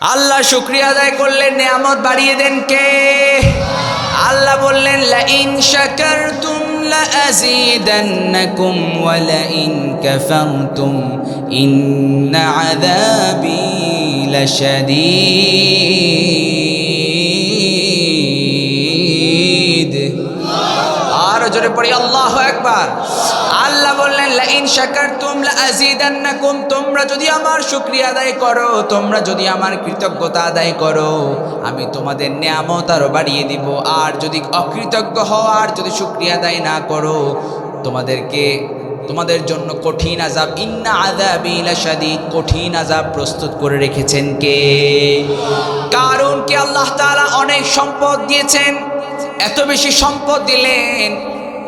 আল্লাহ শুকরিয়া আদায় করলেন, নিয়ামত বাড়িয়ে দেন কে? আল্লাহ বললেন লা ইন শাকারতুম লা আযীদান্নাকুম ওয়া লা ইন কাফারতুম ইন্না আযাবি লাশাদীদ। আর জোরে পড়ি আল্লাহু আকবার। আল্লাহ বললেন লা ইন শাকারতুম লা আযীদান্নাকুম, তোমরা যদি আমার শুকরিয়া আদায় করো, তোমরা যদি আমার কৃতজ্ঞতা আদায় করো, আমি তোমাদের নিয়ামত আরো বাড়িয়ে দিব। আর যদি অকৃতজ্ঞ হও, আর যদি শুকরিয়া আদায় না করো, তোমাদের জন্য কঠিন আযাব, ইন্না আযাবি লাশাদীদ, কঠিন আযাব প্রস্তুত করে রেখেছেন কে? কারুনকে আল্লাহ তাআলা অনেক সম্পদ দিয়েছেন, এত বেশি সম্পদ দিলেন,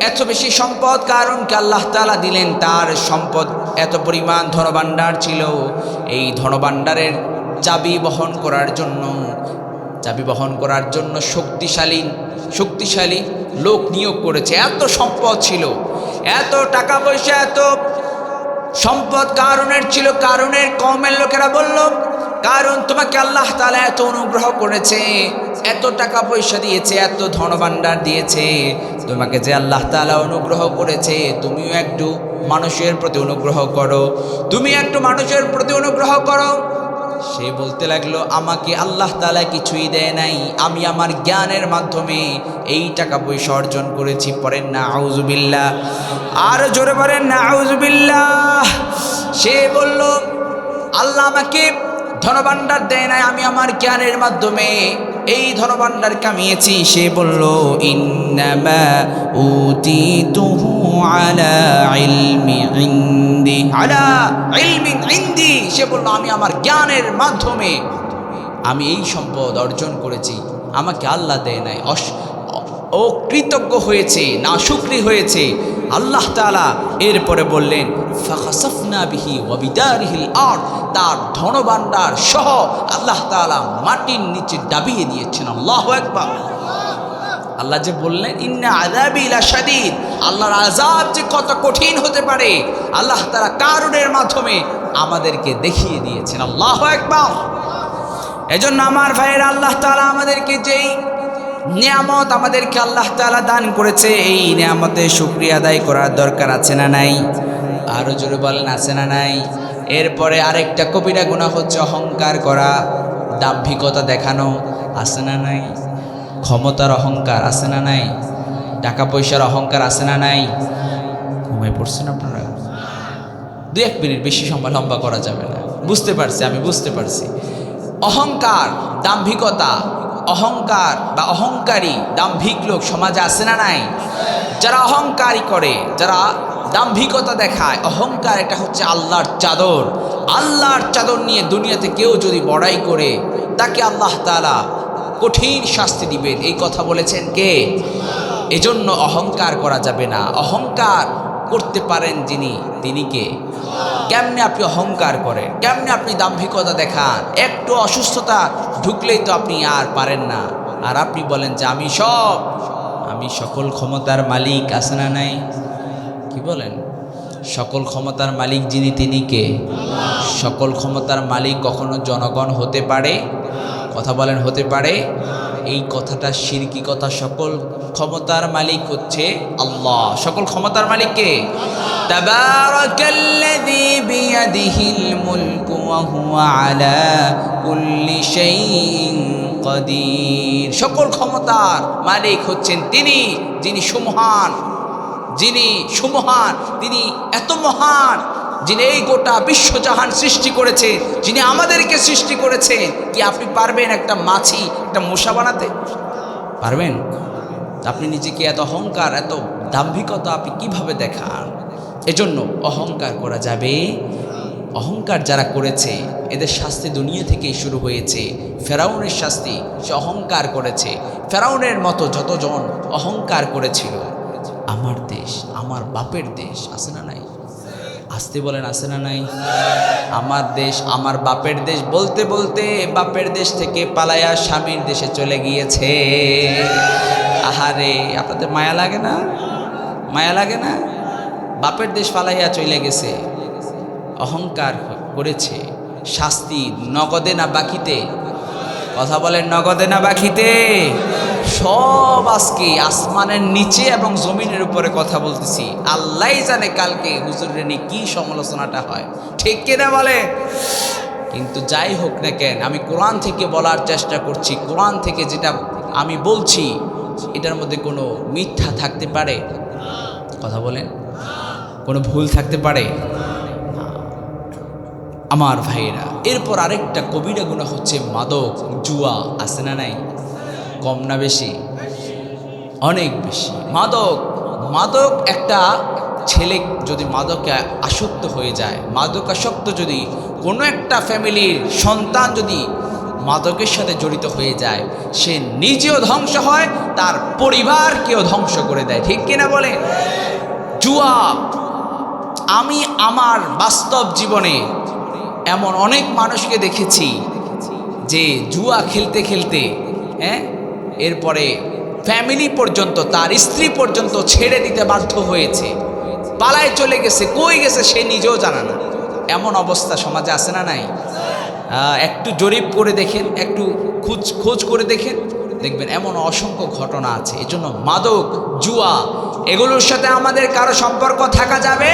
এত বেশি সম্পদ কারুনকে আল্লাহ তাআলা দিলেন। তার সম্পদ এত পরিমাণ ধনভাণ্ডার ছিল, এই ধনভাণ্ডারের চাবি বহন করার জন্য শক্তিশালী লোক নিয়োগ করেছে। এত সম্পদ ছিল, এত টাকা পয়সা, এত সম্পদ কারুনের ছিল। কারুনের কওমের লোকেরা বলল, কারণ তোমাকে আল্লাহ তাআলা এত অনুগ্রহ করেছে, এত টাকা পয়সা দিয়েছে, এত ধনভাণ্ডার দিয়েছে, তোমাকে যে আল্লাহ তাআলা অনুগ্রহ করেছে, তুমিও একটু মানুষের প্রতি অনুগ্রহ করো, তুমি একটু মানুষের প্রতি অনুগ্রহ করো। সে বলতে লাগলো, আমাকে আল্লাহ তাআলা কিছুই দেয় নাই, আমি আমার জ্ঞানের মাধ্যমে এই টাকা পয়সা অর্জন করেছি। পড়েন না আউযুবিল্লাহ, আর জোরে পড়েন না আউযুবিল্লাহ। সে বলল, আল্লাহ আমাকে ধনভাণ্ডার দেয় নাই, আমি আমার জ্ঞানের মাধ্যমে এই ধনভাণ্ডার কামিয়েছি। সে বলল, ইন্নামা উতিতুহু আলা ইলমিন ইনদি। সে বলল, আমি আমার জ্ঞানের মাধ্যমে আমি এই সম্পদ অর্জন করেছি, আমাকে আল্লাহ দেয় নাই। অকৃতজ্ঞ হয়েছে, নাশুকরি হয়েছে আল্লাহ তাআলা। এরপরে বললেন ফাখাসাফনা বিহি ওয়া বিদারিহিল আরদ, তার ধনভাণ্ডার সহ আল্লাহ তাআলা মাটির নিচে ডাবিয়ে দিয়েছেন। আল্লাহু আকবার। আল্লাহ যে বললেন ইন্না আযাবি লাশাদীদ, আল্লাহর আযাব যে কত কঠিন হতে পারে, আল্লাহ তাআলা কারুনের মাধ্যমে আমাদেরকে দেখিয়ে দিয়েছেন। আল্লাহু আকবার। এজন্য আমার ভাইয়েরা, আল্লাহ তাআলা আমাদেরকে যেই নিয়ামত আমাদেরকে আল্লাহ তাআলা দান করেছে, এই নিয়ামতের শুকরিয়া আদায় করার দরকার আছে না নাই? আরো জোরে বলেন, আছে না নাই? এরপরে আরেকটা কবিরা গুনাহ হচ্ছে অহংকার করা, দাম্ভিকতা দেখানো, আছে না নাই? ক্ষমতার অহংকার আছে না নাই? টাকা পয়সার অহংকার আছে না নাই? ঘুমাই পড়ছেন আপনারা? 2-1 মিনিট, বেশি সময় লম্বা করা যাবে না। বুঝতে পারছি, আমি বুঝতে পারছি। অহংকার, দাম্ভিকতা, অহংকার বা অহংকারী দাম্ভিক লোক সমাজে আছে না নাই? যারা অহংকারী করে, যারা দাম্ভিকতা দেখায়, অহংকার এটা হচ্ছে আল্লাহর চাদর। আল্লাহর চাদর নিয়ে দুনিয়াতে কেউ যদি বড়াই করে, তাকে আল্লাহ তাআলা কঠিন শাস্তি দিবেন। এই কথা বলেছেন কে? এজন্য অহংকার করা যাবে না। অহংকার করতে পারেন যিনি, তিনি কে? কেমনে আপনি অহংকার করেন? কেমনে আপনি দাম্ভিকতা দেখান? একটু অসুস্থতা ঢুকলেই তো আপনি আর পারেন না, আর আপনি বলেন যে আমি সকল ক্ষমতার মালিক। আছে না নাই? কি বলেন? সকল ক্ষমতার মালিক যিনি, তিনি কে? সকল ক্ষমতার মালিক কখনো জনগণ হতে পারে? কথা বলেন, হতে পারে? এই কথাটা শিরকি কথা। সকল ক্ষমতার মালিক হচ্ছে আল্লাহ। সকল ক্ষমতার মালিক কে? তাবারাকাল্লাযী বিয়াদিহিল মুলকু ওয়া হুয়া আলা কুল্লি শাইইন কাদির। সকল ক্ষমতার মালিক হচ্ছেন তিনি, যিনি সুমহান, তিনি এত মহান, যিনি এই গোটা বিশ্বজাহান সৃষ্টি করেছে, যিনি আমাদেরকে সৃষ্টি করেছে। কি আপনি পারবেন একটা মাছি, একটা মশা বানাতে? পারবেন? আপনি নিজেকে এত অহংকার, এত দাম্ভিকতা আপনি কিভাবে দেখান? এজন্য অহংকার করা যাবে। অহংকার যারা করেছে, এদের শাস্তি দুনিয়া থেকেই শুরু হয়েছে। ফেরাউনের শাস্তি, সে অহংকার করেছে। ফেরাউনের মতো যতজন অহংকার করেছিল, আমার দেশ, আমার বাপের দেশ, আছে না নাই? আসতে বলেন, আছে না নাই? আমার দেশ, আমার বাপের দেশ বলতে বলতে বাপের দেশ থেকে পালায়া স্বামীর দেশে চলে গিয়েছে। আহারে, আপনাদের মায়া লাগে না? মায়া লাগে না? বাপের দেশ পালাইয়া চলে গেছে, অহংকার করেছে, শাস্তি নগদে না বাকিতে? কথা বলেন, নগদে না বাকিতে? সব আজকে আসমানের নিচে এবং জমিনের উপরে কথা বলতেছি। আল্লাহই জানে কালকে হুজুরের নিয়ে কি সমালোচনাটা হয়, ঠিক কিনা বলে? কিন্তু যাই হোক না কেন, আমি কোরআন থেকে বলার চেষ্টা করছি। কোরআন থেকে যেটা আমি বলছি এটার মধ্যে কোনো মিথ্যা থাকতে পারে? কথা বলেন, কোনো ভুল থাকতে পারে? আমার ভাইয়েরা, এরপর আরেকটা কবিরা গুনাহ হচ্ছে মাদক, জুয়া। আছে না নাই? কম না বেশি? অনেক বেশি। মাদক, মাদক একটা ছেলে যদি মাদকে আসক্ত হয়ে যায়, মাদকাসক্ত যদি কোনো একটা ফ্যামিলির সন্তান যদি মাদকের সাথে জড়িত হয়ে যায়, সে নিজেও ধ্বংস হয়, তার পরিবারকেও ধ্বংস করে দেয়, ঠিক কিনা বলে? জুয়া, আমি আমার বাস্তব জীবনে এমন অনেক মানুষকে দেখেছি যে জুয়া খেলতে খেলতে এরপরে ফ্যামিলি পর্যন্ত, তার স্ত্রী পর্যন্ত ছেড়ে দিতে বাধ্য হয়েছে, পালায় চলে গেছে, কই গেছে সে নিজেও জানে না। এমন অবস্থা সমাজে আছে না নাই? একটু জরিপ করে দেখেন, একটু খোঁজ করে দেখেন, দেখবেন এমন অসংখ্য ঘটনা আছে। এজন্য মাদক, জুয়া এগুলোর সাথে আমাদের কারো সম্পর্ক থাকা যাবে